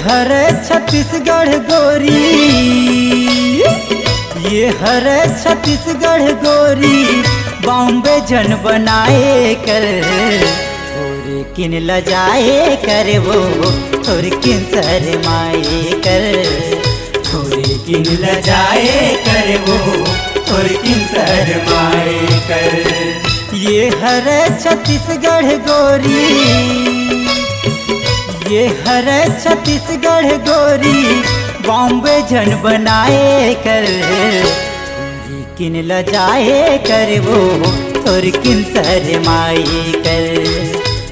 हर छत्तीसगढ़ गोरी, ये हर छत्तीसगढ़ गोरी, बॉम्बे जन बनाए कर थोड़े किन लजाए कर वो थोड़े किन शरमाए कर, थोड़े किन लजाए कर वो थोड़े किन शरमाए कर। ये हर छत्तीसगढ़ गोरी, ये हर छत्तीसगढ़ गोरी, बॉम्बे जन बनाए कर थोड़ी किन लजाए कर वो थोड़ी किन शरमाए कर,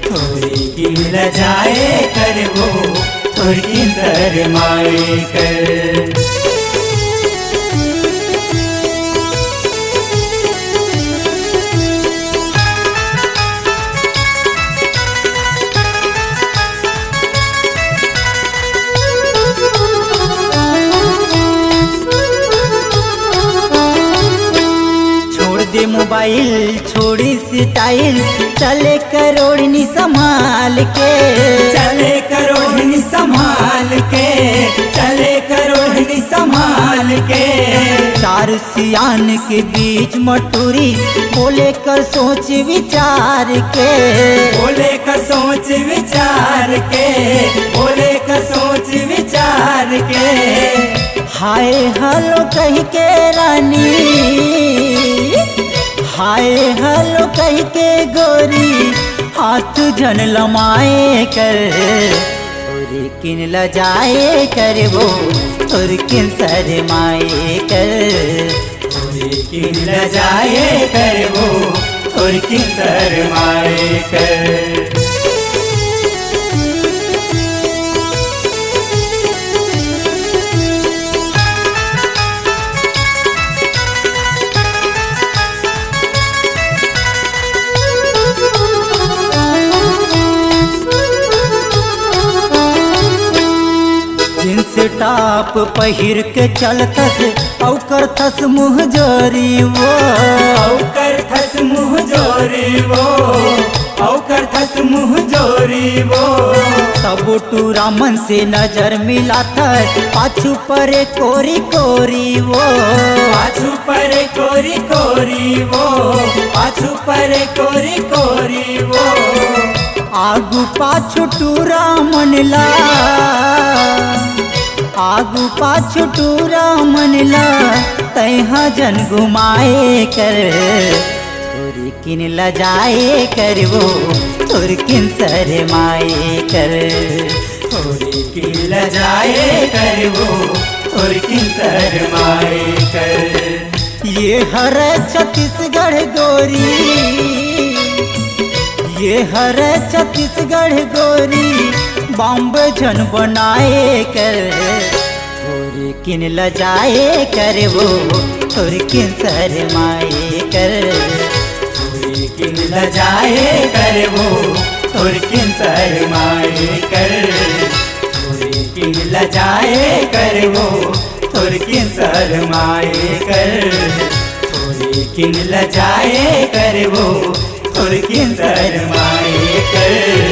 थोड़ी किन लजाए कर वो थोड़ी किन शरमाए कर। दे मोबाइल छोड़ी स्टाइल, चले करोड़नी संभाल के, चले करोड़नी संभाल के, चले करोड़नी संभाल के। चार सियान के बीच मटूरी, बोले कर सोच विचार के, बोले कर सोच विचार के, बोले कर सोच विचार के। हाय हलो कह के रानी, हाय हलो कह के गोरी, हाथ जन लमाए कर थोड़ी किन लजाए कर वो थोड़ी किन शरमाए कर, थोड़ी किन लजाए कर वो थोड़ी किन शरमाए कर। जींस टॉप पहिर के चलतस औकर थस मुँह जोरी वो, औकर थस मुँह जोरी वो, औकर थस मुँह जोरी वो। सब टूरा मन से नजर मिला था, पाछू परे कोरी कोरी वो, पाछू परे कोरी कोरी वो, पाछू परे कोरी कोरी वो। आगू पाछू टूरा मनला, आगू पाछू टूरा मनला, तैहा जन घुमाए कर थोड़ी किन लजाए कर वो थोड़ी किन शरमाए कर, थोड़ी किन लजाए कर वो थोड़ी किन शरमाए कर। ये हर छत्तीसगढ़ गोरी, ये हर छत्तीसगढ़ गोरी, बॉम्बे जन बनाए कर थोड़ी किन लजाए कर वो थोड़ी किन शरमाए कर, थोड़ी किन लजाए कर वो थोड़ी किन शरमाए कर, थोड़ी किन लजाए कर वो थोड़ी किन शरमाए कर, थोड़ी किन लजाए कर वो थोड़ी किन शरमाए कर।